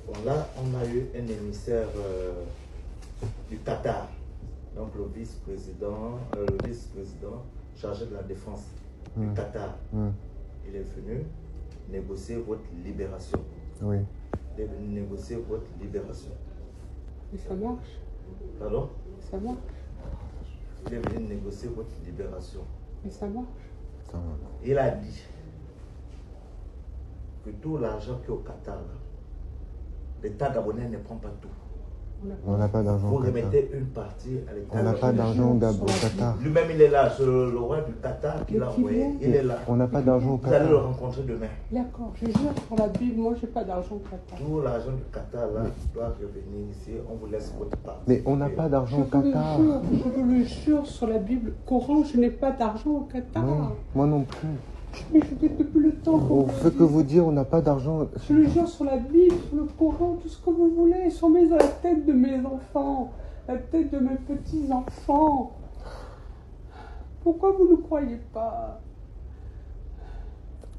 Bon, là, on a eu un émissaire du Qatar, donc le vice-président chargé de la défense du Qatar. Il est venu négocier votre libération. Oui. Il est venu négocier votre libération. Et ça marche. Pardon? Ça marche. Il est venu négocier votre libération. Et ça marche. Ça va. Il a dit que tout l'argent qui est au Qatar, l'État gabonais ne prend pas tout. On n'a pas d'argent Vous au Qatar. remettez une partie à l'État. On n'a pas d'argent au Qatar. Lui-même, il est là, c'est le roi du Qatar qui l'a envoyé. Il est là. On n'a pas d'argent au Vous allez le Qatar. rencontrer demain. D'accord, je jure sur la Bible, moi j'ai pas d'argent au Qatar. Tout l'argent du Qatar, là, doit revenir ici. On vous laisse votre part. Mais on n'a pas d'argent au Qatar. Je vous le jure sur la Bible, Coran, je n'ai pas d'argent au Qatar. Oui, moi non plus. Mais je dis depuis le temps On fait que vous dire, on n'a pas d'argent. Je le jure sur la Bible, sur le Coran, tout ce que vous voulez, sur la tête de mes enfants, la tête de mes petits-enfants. Pourquoi vous ne croyez pas?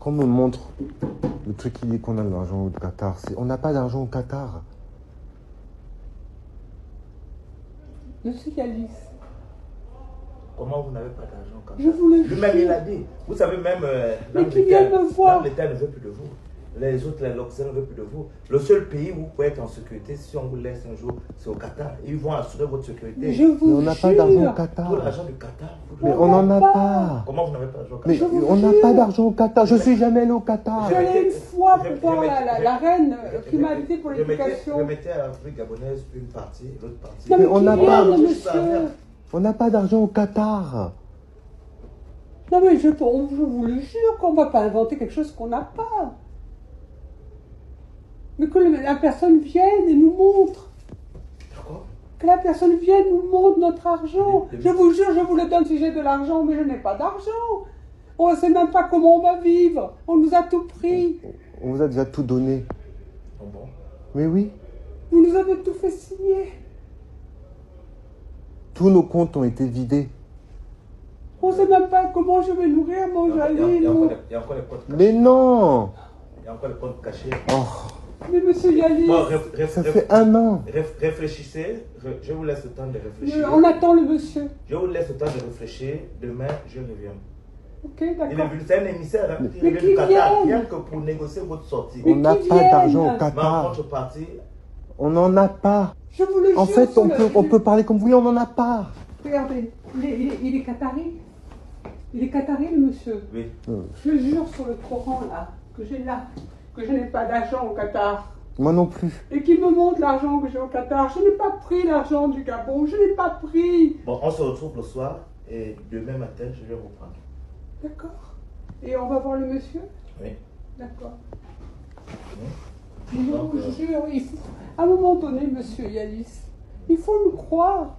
Qu'on me montre le truc qui dit qu'on a de l'argent au Qatar. On n'a pas d'argent au Qatar. Monsieur Yalis, Comment vous n'avez pas d'argent au Qatar? je vous le jure. Lui-même, il a dit. Vous savez, même Mais qui vient me voir? l'État ne veut plus de vous. Les autres, l'Occident ne veut plus de vous. Le seul pays où vous pouvez être en sécurité, si on vous laisse un jour, c'est au Qatar. Ils vont assurer votre sécurité. Je vous Mais on n'a pas d'argent au jure. Qatar. Tout l'argent du Qatar. Mais on n'en a pas. Comment vous n'avez pas d'argent au Mais Qatar? on n'a pas d'argent au Qatar. Je suis jamais allé au Qatar. Je suis allée une fois pour voir la reine qui m'a invité pour l'éducation. Remettez à l'Afrique gabonaise une partie, l'autre partie. Non, Mais on n'a qui pas. vienne, monsieur. On n'a pas d'argent au Qatar. Non mais je vous le jure qu'on ne va pas inventer quelque chose qu'on n'a pas. Mais que la personne vienne et nous montre. D'accord? Que la personne vienne nous montre notre argent. Je vous jure, je vous le donne si j'ai de l'argent, mais je n'ai pas d'argent. On ne sait même pas comment on va vivre. On nous a tout pris. On vous a déjà tout donné. Bon, bon. Mais oui. Vous nous avez tout fait signer. Tous nos comptes ont été vidés. On ne sait même pas comment je vais nourrir mon Il y a jali. encore les comptes cachés. Mais non. Il y a encore les comptes cachés. Oh, Mais monsieur Yalis, Bon, ça fait un an. réfléchissez. Je vous laisse le temps de réfléchir. on attend le monsieur. Je vous laisse le temps de réfléchir. Demain, je reviens. Ok, Il est d'accord. venu, c'est un émissaire hein, qui Mais vient qui du Qatar, vienne. rien que pour négocier votre sortie. Mais On n'a qui pas d'argent au vienne. Mais en Qatar. contrepartie, On n'en a pas. Je vous le jure. En fait, sur on peut parler comme vous voulez, on n'en a pas. Regardez, il est qatari. Il est qatari, le monsieur. oui. Je jure sur le Coran, là, que j'ai là, que je n'ai pas d'argent au Qatar. Moi non plus. Et qu'il me montre l'argent que j'ai au Qatar. Je n'ai pas pris l'argent du Gabon, je n'ai pas pris. Bon, on se retrouve le soir et demain matin, je vais vous prendre. D'accord. Et on va voir le monsieur? Oui. D'accord. Oui. Je Donc, vous jure, il faut, à un moment donné, monsieur Yalis, il faut nous croire.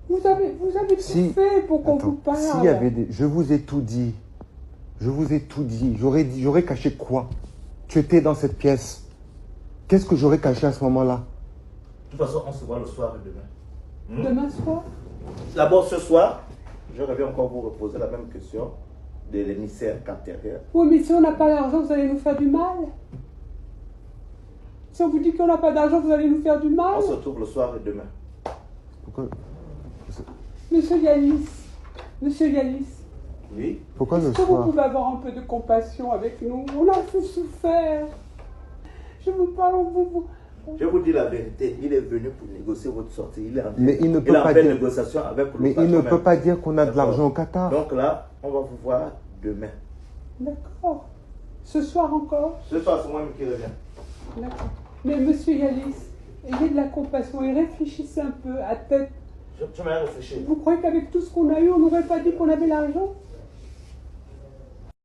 Vous avez tout Si- fait pour qu'on Attends, vous parle. s'il y avait des... Je vous ai tout dit. Je vous ai tout dit. J'aurais caché quoi? Tu étais dans cette pièce. Qu'est-ce que j'aurais caché à ce moment-là? De toute façon, on se voit le soir et demain. Demain soir? D'abord, ce soir, je reviens encore vous reposer la même question de l'émissaire cartérien. Oui, mais si on n'a pas d'argent, vous allez nous faire du mal. Si on vous dit qu'on n'a pas d'argent, vous allez nous faire du mal. On se retrouve le soir et demain. Pourquoi, Monsieur Yalis, Oui. pourquoi le est-ce que vous soir? pouvez avoir un peu de compassion avec nous? On a tout souffert. Je vous parle, Je vous dis la vérité, il est venu pour négocier votre sortie. Il est en, Mais il ne peut est en pas pleine dire- négociation avec le Mais il patron ne même. peut pas dire qu'on a de D'accord. l'argent au Qatar. Donc là, on va vous voir demain. D'accord. Ce soir encore? Ce soir, c'est moi-même qui reviens. D'accord. Mais monsieur Yalis, ayez de la compassion et réfléchissez un peu à tête. Je vais réfléchir. Vous croyez qu'avec tout ce qu'on a eu, on n'aurait pas dit qu'on avait l'argent?